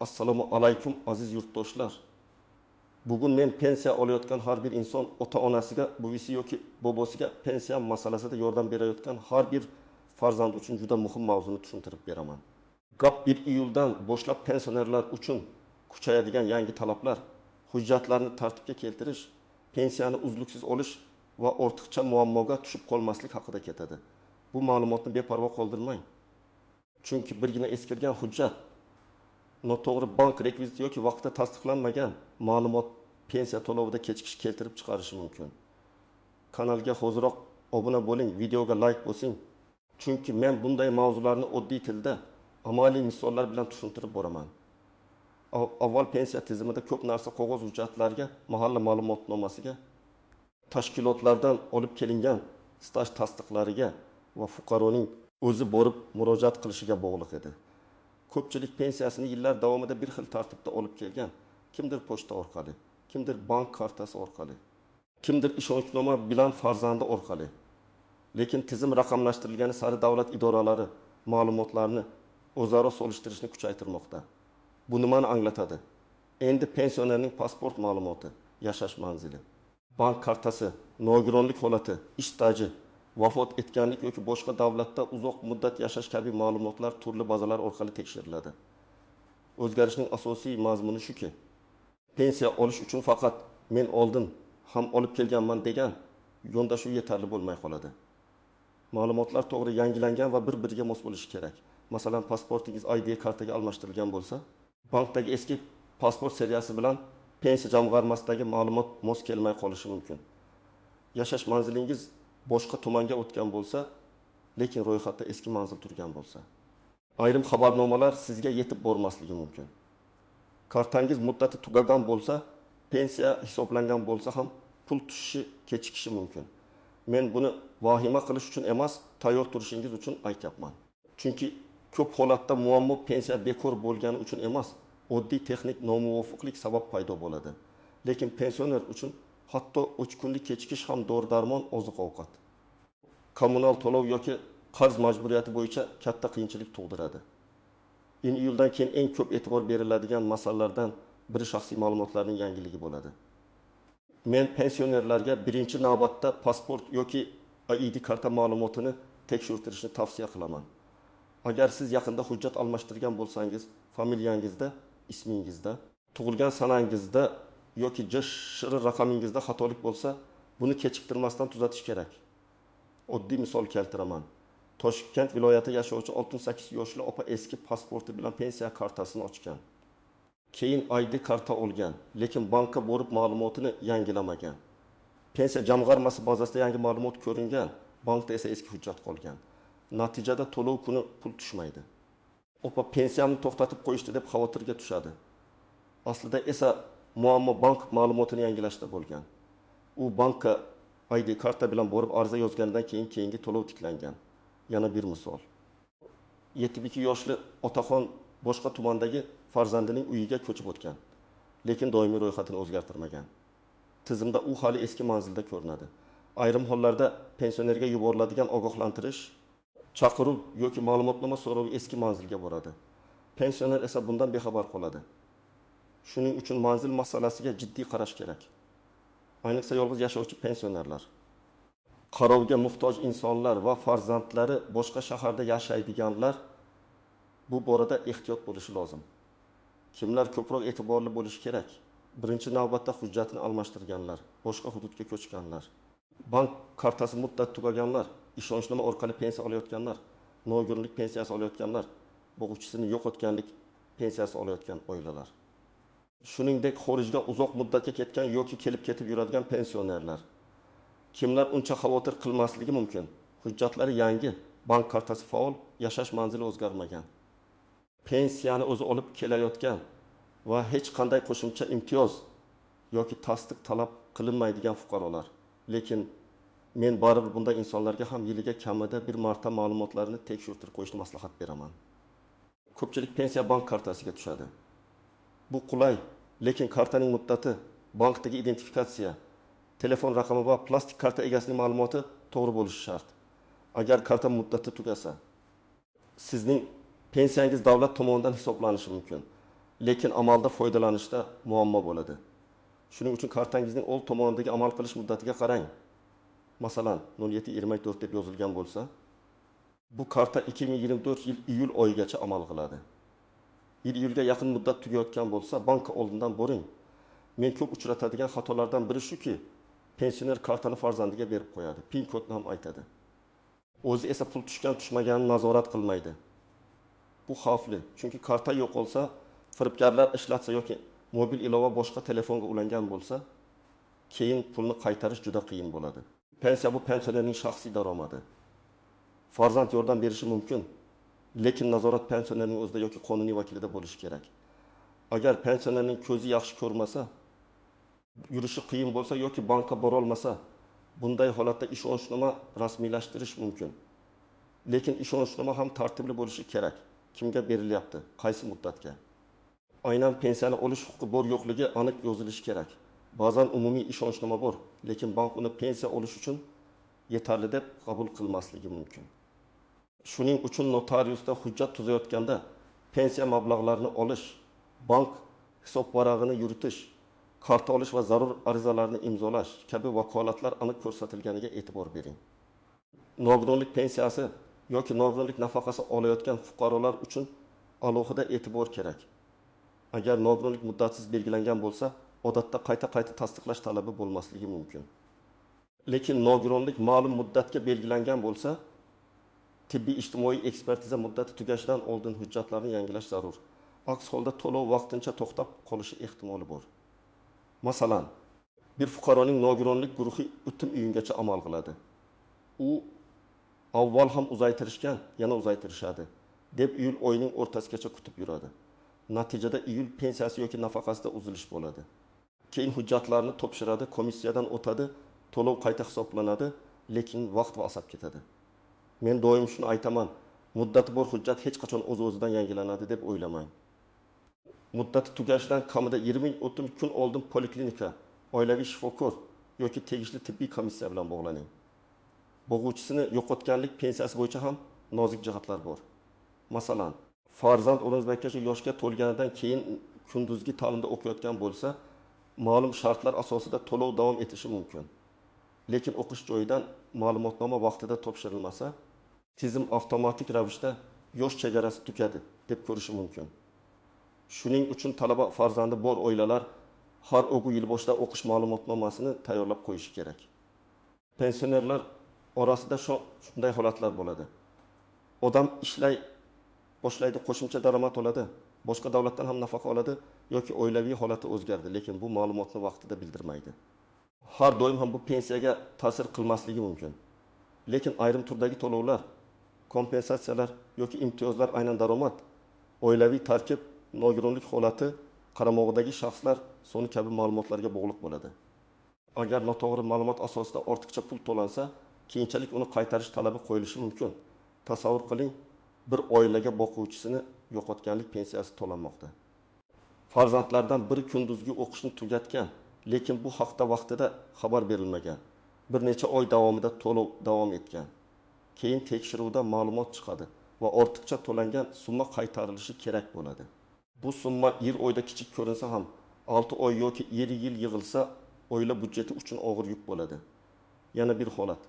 Assalomu alaykum aziz yurtdoshlar. Bugun men pensiya olayotgan har bir inson ota-onasiga, buvisi yoki bobosiga pensiya masalasida yordam berayotgan har bir farzand uchun juda muhim mavzuni tushuntirib beraman. Gap 1 iyuldan boshlab pensionerlar uchun kuchayadigan yangi talablar, hujjatlarni tartibga keltirish, pensiyani uzluksiz olish va ortiqcha muammoga tushib qolmaslik haqida ketadi. Bu ma'lumotni beparvo qoldirmang. Chunki birgina eskirgan hujjat, noto'g'ri bank rekviziti yoki vaqtida tasdiqlanmagan ma'lumot pensiya to'lovida kechikish keltirib chiqarishi mumkin. Kanalga hoziroq obuna bo'ling, videoga like bosing. Chunki men bunday mavzularni oddiy tilda, amaliy misollar bilan tushuntirib boraman. Avval pensiya tizimida ko'p narsa qog'oz hujjatlarga, mahalla ma'lumotnomasiga, tashkilotlardan olib kelingan staj tasdiqlariga va fuqaroning o'zi borib murojaat qilishiga bog'liq edi. Ko'pchilik pensiyasini yillar davomida bir xil tartibda olib kelgan. Kimdir pochta orqali, kimdir bank kartasi orqali, kimdir ishonchnoma bilan farzandi orqali. Lekin tizim raqamlashtirilgani sari davlat idoralari ma'lumotlarni o'zaro solishtirishni kuchaytirmoqda. Bu nimani anglatadi? Endi pensionerning pasport ma'lumoti, yashash manzili, bank kartasi, nogironlik holati, ish staji, vafot etganlik yoki boshqa davlatda uzoq muddat yashash kabi ma'lumotlar turli bazalar orqali tekshiriladi. O'zgarishning asosiy mazmuni shuki, pensiya olish uchun faqat men oldin ham olib kelganman degan yondashuv yetarli bo'lmay qoladi. Ma'lumotlar to'g'ri yangilangan va bir-biriga mos bo'lishi kerak. Masalan, pasportingiz ID kartaga almashtirilgan bo'lsa, bankdagi eski pasport seriyasi bilan pensiya jamg'armasidagi ma'lumot mos kelmay qolishi mumkin. Yashash manzilingiz boshqa tumanga o'tgan bo'lsa, lekin ro'yxatda eski manzil turgan bo'lsa, ayrim xabarnomalar sizga yetib bormasligi mumkin. Kartangiz muddati tugagan bo'lsa, pensiya hisoblangan bo'lsa ham pul tushishi kechikishi mumkin. Men buni vahima qilish uchun emas, tayyor turishingiz uchun aytyapman. Chunki ko'p holatda muammo pensiya bekor bo'lgani uchun emas, oddiy texnik nomuvofiqlik sabab paydo bo'ladi. Lekin pensioner uchun hatto 3 kunlik kechikish ham dori-darmon, oziq-ovqat, kommunal to'lov yoki qarz majburiyati bo'yicha katta qiyinchilik tug'diradi. Iyuldan keyin eng ko'p e'tibor beriladigan masalalardan biri shaxsiy ma'lumotlarning yangiligi bo'ladi. Men pensionerlarga birinchi navbatda pasport yoki ID karta ma'lumotini tekshirtirishni tavsiya qilaman. Agar siz yaqinda hujjat almashtirgan bo'lsangiz, familiyangizda, ismingizda, tug'ilgan sanangizda yoki JSHR raqamingizda xatolik bo'lsa, buni kechiktirmasdan tuzatish kerak. Oddiy misol keltiraman. Toshkent viloyatida yashovchi 68 yoshli opa eski pasporti bilan pensiya kartasini ochgan. Keyin ID karta olgan, lekin bankka borib ma'lumotini yangilamagan. Pensiya jamg'armasi bazasida yangi ma'lumot ko'ringan, bankda esa eski hujjat qolgan. Natijada to'lov kuni pul tushmaydi. Opa pensiyamni to'xtatib qo'yishdi deb xavotirga tushadi. Aslida esa muammo bank ma'lumotini yangilashda bo'lgan. U bankka ID karta bilan borib ariza yozgandan keyin keyingi to'lov tiklangan. Yana bir misol. 72 yoshli otaxon boshqa tumandagi farzandining uyiga ko'chib o'tgan, lekin doimiy ro'yxatini o'zgartirmagan. Tizimda u hali eski manzilda ko'rinadi. Ayrim hollarda pensionerga yuboriladigan ogohlantirish, chaqiruv yoki ma'lumotnoma so'rovi eski manzilga boradi. Pensioner esa bundan bexabar qoladi. Shuning uchun manzil masalasiga jiddiy qarash kerak. Ayniqsa yolg'iz yashovchi pensionerlar, qarovga muhtoj insonlar va farzandlari boshqa shaharda yashaydiganlar bu borada ehtiyot bo'lishi lozim. Kimlar ko'proq e'tiborli bo'lishi kerak? Birinchi navbatda hujjatini almashtirganlar, boshqa hududga ko'chganlar, bank kartasi muddati tugaganlar, ishonchnoma orqali pensiya olayotganlar, nogironlik pensiyasi olayotganlar, bo'g'ichisini yo'qotganlik pensiyasi olayotgan oilalar. Shuningdek, xorijga uzoq muddatga ketgan yoki kelib ketib yuradigan pensionerlar. Kimlar uncha xavotir qilmasligi mumkin? Hujjatlari yangi, bank kartasi faol, yashash manzili o'zgarmagan. Pensiyani o'zi olib kelayotgan va hech qanday qo'shimcha imtiyoz yoki tasdiq talab qilinmaydigan fuqarolar. Lekin men baribir bunday insonlarga ham yiliga kamida bir marta ma'lumotlarini tekshirtirib qo'yishni maslahat beraman. Ko'pchilik pensiya bank kartasiga tushadi. Bu qulay, lekin kartaning muddati, bankdagi identifikatsiya, telefon raqami va plastik karta egasining ma'lumoti to'g'ri bo'lishi shart. Agar karta muddati tugasa, sizning pensiyangiz davlat tomonidan hisoblanishi mumkin. lekin amalda foydalanishda muammo bo'ladi. Shuning uchun kartangizning old tomonidagi amal qilish muddatiga qarang. Masalan, 07-24 deb yozilgan bo'lsa, bu karta 2024 yil iyul oyigacha amal qiladi. Iyulga yaqin muddat tugayotgan bo'lsa, bank oldindan boring. Men ko'p uchratadigan xatolardan biri shuki, pensioner kartani farzandiga berib qo'yadi, pin kodni ham aytadi. O'zi esa pul tushgan tushmaganini nazorat qilmaydi. Bu xavfli, chunki karta yo'qolsa, firibgarlar ishlatsa yoki mobil ilova boshqa telefonga ulangan bo'lsa, keyin pulni qaytarish juda qiyin bo'ladi. Pensiya bu pensionerning shaxsiy daromadi. Farzand yordam berishi mumkin, lekin nazorat pensionerning o'zida yoki qonuniy vakilida bo'lishi kerak. Agar pensionerning ko'zi yaxshi ko'rmasa, yurishi qiyin bo'lsa yoki bankka bora olmasa, bunday holatda ishonchnoma rasmiylashtirish mumkin. Lekin ishonchnoma ham tartibli bo'lishi kerak. Kimga berilyapti, qaysi muddatga? Aynan pensiyani olish huquqi bor yo'qligi aniq yozilishi kerak. Ba'zan umumiy ishonchnoma bor, lekin bank uni pensiya olish uchun yetarli deb qabul qilmasligi mumkin. Shuning uchun notariusda hujjat tuzayotganda pensiya mablag'larini olish, bank hisob varag'ini yuritish, karta olish va zarur arizalarni imzolash kabi vakolatlar aniq ko'rsatilganiga e'tibor bering. Nogironlik pensiyasi yoki nogironlik nafaqasi olayotgan fuqarolar uchun alohida e'tibor kerak. Agar nogironlik muddatsiz belgilangan bo'lsa, odatda qayta tasdiqlash talabi bo'lmasligi mumkin. Lekin nogironlik ma'lum muddatga belgilangan bo'lsa, tibbiy ijtimoiy ekspertiza muddati tugashidan oldin hujjatlarni yangilash zarur. Aks holda to'lov vaqtincha to'xtab qolishi ehtimoli bor. Masalan, bir fuqaroning nogironlik guruhi o'tim uyungacha amal qiladi. U avval ham uzaytirishgan, yana uzaytirishadi deb iyul oyining o'rtasigacha kutib yuradi. Natijada iyul pensiyasi yoki nafaqasida uzilish bo'ladi. Keyin hujjatlarni topshiradi, komissiyadan o'tadi, to'lov qayta hisoblanadi, lekin vaqt va asab ketadi. Men doim shuni aytaman, muddati bor hujjat hech qachon o'z-o'zidan yangilanadi deb o'ylamang. Muddati tugashidan kamida 20-30 kun oldin poliklinika, oilaviy shifokor yoki tegishli tibbiy komissiya bilan bog'laning. Bo'g'uvchisini yo'qotganlik pensiyasi bo'yicha ham nozik jihatlar bor. Masalan, farzand 18 yoshga to'lganidan keyin kunduzgi ta'limda o'qiyotgan bo'lsa, ma'lum shartlar asosida to'lov davom etishi mumkin. Lekin o'qish joyidan ma'lumotnoma vaqtida topshirilmasa, tizim avtomatik ravishda yosh chegarasi tugadi deb ko'rishi mumkin. Shuning uchun talaba farzandi bor oilalar har o'quv yil boshida o'qish ma'lumotnomasini tayyorlab qo'yishi kerak. Pensionerlar orasida shunday holatlar bo'ladi. Odam ishlay boshlaydi, qo'shimcha daromad oladi, boshqa davlatdan ham nafaqa oladi yoki oilaviy holati o'zgardi, lekin bu ma'lumotni vaqtida bildirmaydi. Har doim ham bu pensiyaga ta'sir qilmasligi mumkin. Lekin ayrim turdagi to'lovlar, kompensatsiyalar yoki imtiyozlar aynan daromad, oilaviy tarkib, nogironlik holati, qaramog'idagi shaxslar soni kabi ma'lumotlarga bog'liq bo'ladi. Agar noto'g'ri ma'lumot asosida ortiqcha pul to'lansa, keyinchalik uni qaytarish talabi qo'yilishi mumkin. Tasavvur qiling, bir oilaga boquvchisini yo'qotganlik pensiyasi to'lanmoqda. Farzandlardan biri kunduzgi o'qishni tugatgan, lekin bu haqda vaqtida xabar berilmagan. Bir necha oy davomida to'lov davom etgan. Keyin tekshiruvda ma'lumot chiqadi va ortiqcha to'langan summa qaytarilishi kerak bo'ladi. Bu summa yil oyda kichik ko'rinsa ham 6 oy yoki 7 yil yig'ilsa, oila budjeti uchun og'ir yuk bo'ladi. Yana bir holat.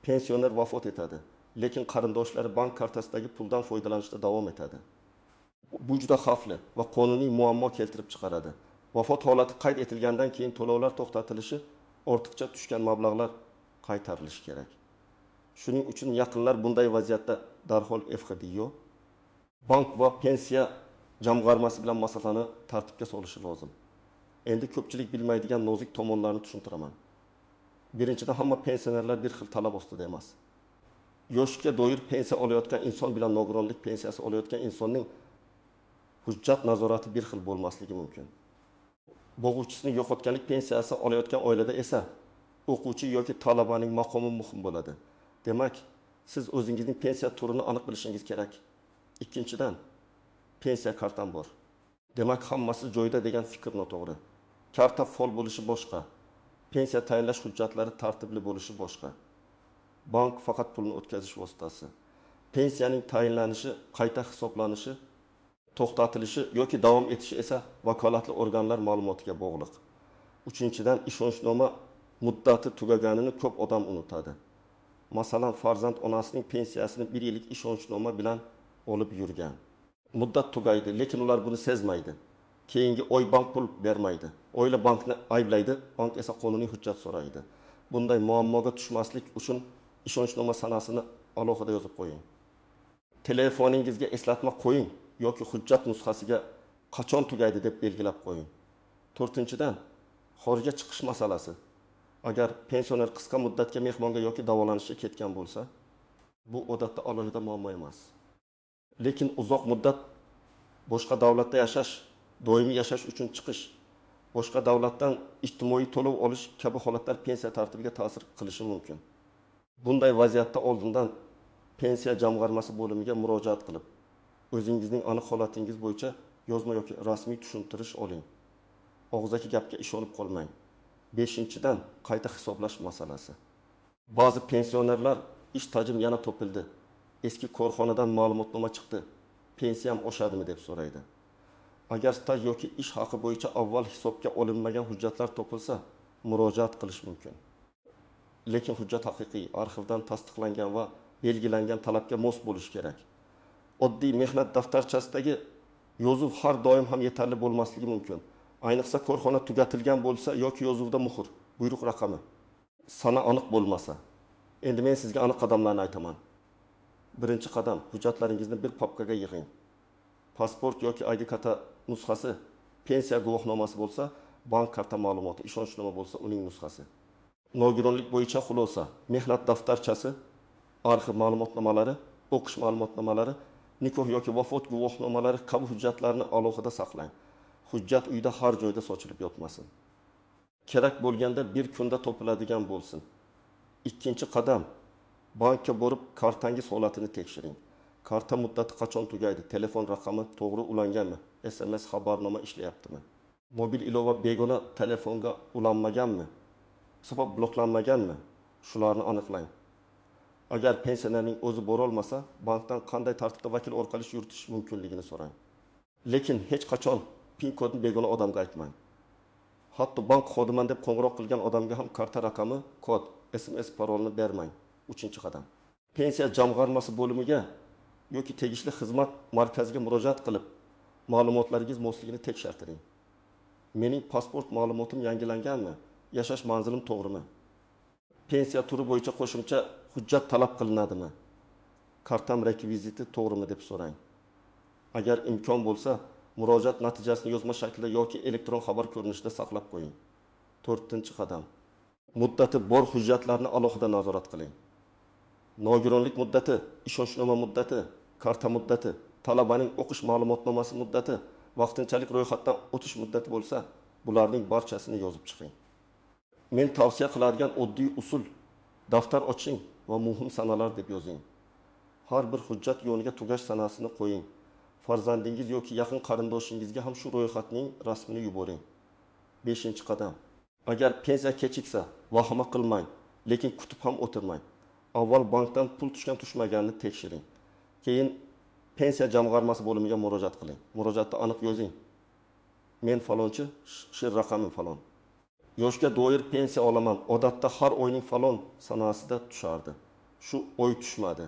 Pensioner vafot etadi, lekin qarindoshlari bank kartasidagi puldan foydalanishda davom etadi. Bu juda xavfli va qonuniy muammo keltirib chiqaradi. Vafot holati qayd etilgandan keyin to'lovlar to'xtatilishi, ortiqcha tushgan mablag'lar qaytarilishi kerak. Shuning uchun yaqinlar bunday vaziyatda darhol FHDYO, bank va pensiya jamg'armasi bilan masalani tartibga solishi lozim. Endi ko'pchilik bilmaydigan nozik tomonlarni tushuntiraman. Birinchidan, hamma pensionerlar bir xil talab ostida emas. Yoshga doir pensiya olayotgan inson bilan nogironlik pensiyasi olayotgan insonning hujjat nazorati bir xil bo'lmasligi mumkin. Bo'g'uvchisini yo'qotganlik pensiyasi olayotgan oilada esa o'quvchi yoki talabaning maqomi muhim bo'ladi. Demak, siz o'zingizning pensiya turini aniq bilishingiz kerak. Ikkinchidan, pensiya kartam bor. Demak, hammasi joyida degan fikr noto'g'ri. Karta fol bo'lishi boshqa. Pensiya tayinlash hujjatlari tartibli bo'lishi boshqa. Bank faqat pulni o'tkazish vositasi. Pensiyaning tayinlanishi, qayta hisoblanishi To'xtatilishi yoki davom etishi esa vakolatli organlar ma'lumotiga bog'liq. Uchinchidan, ishonchnoma muddati tugaganini ko'p odam unutadi. Masalan, farzand onasining pensiyasini 1 yillik ishonchnoma bilan olib yurgan. Muddat tugaydi, lekin ular buni sezmaydi. Keyingi oy bank pul bermaydi. Oila bankni ayblaydi, bank esa qonuniy hujjat so'raydi. Bunday muammoga tushmaslik uchun ishonchnoma sanasini alohida yozib qo'ying. Telefoningizga eslatma qo'ying yoki hujjat nusxasiga qachon tugaydi deb belgilab qo'ying. To'rtinchidan, xorijga chiqish masalasi. Agar pensioner qisqa muddatga mehmonga yoki davolanishga ketgan bo'lsa, bu odatda alohida muammo emas. Lekin uzoq muddat boshqa davlatda yashash, doimiy yashash uchun chiqish, boshqa davlatdan ijtimoiy to'lov olish kabi holatlar pensiya tartibiga ta'sir qilishi mumkin. Bunday vaziyatda oldindan pensiya jamg'armasi bo'limiga murojaat qilib, o'zingizning aniq holatingiz bo'yicha yozma yoki rasmiy tushuntirish oling. Og'zaki gapga ishonib qolmang. Beshinchidan, qayta hisoblash masalasi. Ba'zi pensionerlar ish tajim yana topildi, eski korxonadan ma'lumotnoma chiqdi, pensiyam oshadimi deb so'raydi. Agar staj yoki ish haqi bo'yicha avval hisobga olinmagan hujjatlar topilsa, murojaat qilish mumkin. Lekin hujjat haqiqiy, arxivdan tasdiqlangan va belgilangan talabga mos bo'lishi kerak. Oddiy mehnat daftarchasidagi yozuv har doim ham yetarli bo'lmasligi mumkin. Ayniqsa korxona tugatilgan bo'lsa yoki yozuvda muhr, buyruq raqami, sana aniq bo'lmasa. Endi men sizga aniq qadamlarni aytaman. Birinchi qadam, hujjatlaringizni bir papkaga yig'ing. Pasport yoki ID karta nusxasi, pensiya guvohnomasi bo'lsa, bank karta ma'lumoti, ishonchnoma bo'lsa, uning nusxasi. Nogironlik bo'yicha xulosa, mehnat daftarchasi, arxiv ma'lumotnomalari, o'qish ma'lumotnomalari, nikoh yoki vafot guvohnomalari kabi hujjatlarni alohida saqlang. Hujjat uyda har joyda sochilib yotmasin. Kerak bo'lganda bir kunda topiladigan bo'lsin. Ikkinchi qadam, bankka borib kartangiz holatini tekshiring. Karta muddati qachon tugaydi? Telefon raqami to'g'ri ulanganmi? SMS xabarnoma ishlayaptimi? Mobil ilova begona telefonga ulanmaganmi? Sabab bloklanmaganmi? Shularni aniqlang. Agar pensionerning o'zi bora olmasa, bankdan qanday tartibda vakil orqali yuritish mumkinligini so'rang. Lekin hech qachon PIN kodni begona odamga aytmang. Hatto bank xodiman deb qo'ng'iroq qilgan odamga ham karta raqami, kod, SMS parolni bermang. 3-qadam. Pensiya jamg'armasi bo'limiga yoki tegishli xizmat markaziga murojaat qilib, ma'lumotlaringiz mosligini tekshirtiring. Mening pasport ma'lumotim yangilanganmi? Yashash manzilim to'g'rimi? Pensiya turi bo'yicha qo'shimcha hujjat talab qilinadimi? Kartam rekviziti to'g'rimi deb so'rang. Agar imkon bo'lsa, murojaat natijasini yozma shaklda yoki elektron xabar ko'rinishida saqlab qo'ying. 4-qadam. Muddati bor hujjatlarni alohida nazorat qiling. Nogironlik muddati, ishonchnoma muddati, karta muddati, talabaning o'qish ma'lumotnomasi muddati, vaqtinchalik ro'yxatdan o'tish muddati bo'lsa, bularning barchasini yozib chiqing. Men tavsiya qiladigan oddiy usul, daftar oching va muhim sanalar deb yozing. Har bir hujjat yoniga tugash sanasini qo'ying. Farzandingiz yoki yaqin qarindoshingizga ham shu ro'yxatning rasmini yuboring. 5-qadam. Agar pensiya kechiksa, vahima qilmang, lekin kutib ham o'tirmang. Avval bankdan pul tushgan-tushmaganini tekshiring. Keyin pensiya jamg'armasi bo'limiga murojaat qiling. Murojaatda aniq yozing. Men falonchi, shu raqamim falon. Yoshga doir pensiya olaman. Odatda har oyning falon sanasida tushardi. Shu oy tushmadi.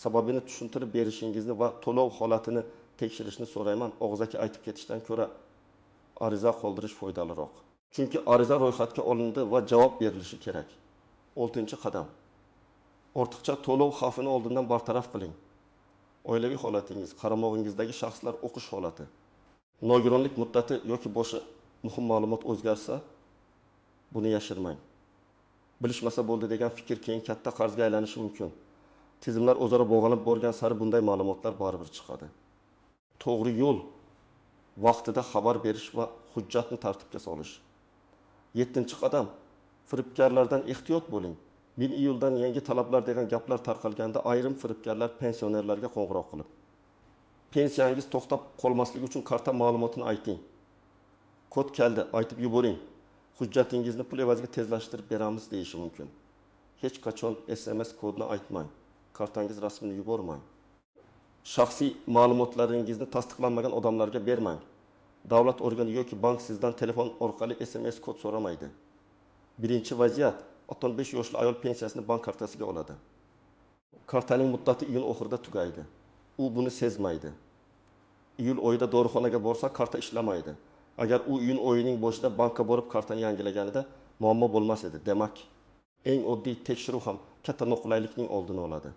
Sababini tushuntirib berishingizni va to'lov holatini tekshirishni so'rayman. Og'zaki aytib ketishdan ko'ra ariza qoldirish foydaliroq. Chunki ariza ro'yxatga olindi va javob berilishi kerak. 6-qadam. Ortiqcha to'lov xavfini oldindan bartaraf qiling. Oilaviy holatingiz, qaramog'ingizdagi shaxslar o'qish holati, nogironlik muddati yoki boshqa muhim ma'lumot o'zgarsa, buni yashirmang. Bilishmasa bo'ldi degan fikr keyin katta qarzga aylanishi mumkin. Tizimlar o'zaro bog'lanib borgan sari bunday ma'lumotlar baribir chiqadi. To'g'ri yo'l vaqtida xabar berish va hujjatni tartibga solish. 7-qadam. Firibgarlardan ehtiyot bo'ling. 1 iyuldan yangi talablar degan gaplar tarqalganda ayrim firibgarlar pensionerlarga qo'ng'iroq qilib, pensiyangiz to'xtab qolmasligi uchun karta ma'lumotini ayting. Kod keldi, aytib yuboring. Hujjatingizni pul evaziga tezlashtirib beramiz deyishi mumkin. Hech qachon SMS kodni aytmang. Kartangiz rasmini yubormang. Shaxsiy ma'lumotlaringizni tasdiqlanmagan odamlarga bermang. Davlat organi yoki bank sizdan telefon orqali SMS kod so'ramaydi. Birinchi vaziyat, 65 yoshli ayol pensiyasini bank kartasiga oladi. Kartaning muddati iyun oxirida tugaydi. U buni sezmaydi. Iyul oyida dorixonaga borsa karta ishlamaydi. Agar u iyun oyining boshida bankka borib kartani yangilaganida muammo bo'lmas edi. Demak, eng oddiy tekshiruv ham katta noqulaylikning oldini oladi.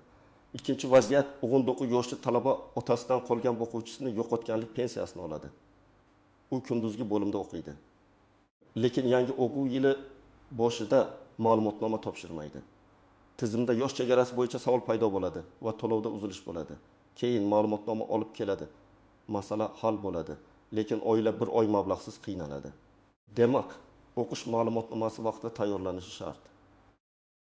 Ikkinchi vaziyat, 19 yoshli talaba otasidan qolgan o'quvchisini yo'qotganlik pensiyasini oladi. U kunduzgi bo'limda o'qiydi. Lekin yangi o'quv yili boshida ma'lumotnoma topshirmaydi. Tizimda yosh chegarasi bo'yicha savol paydo bo'ladi va to'lovda uzilish bo'ladi. Keyin ma'lumotnoma olib keladi. Masala hal bo'ladi. Lekin oila bir oy mablag'siz qiynaladi. Demak, o'qish ma'lumotnomasi vaqtida tayyorlanishi shart.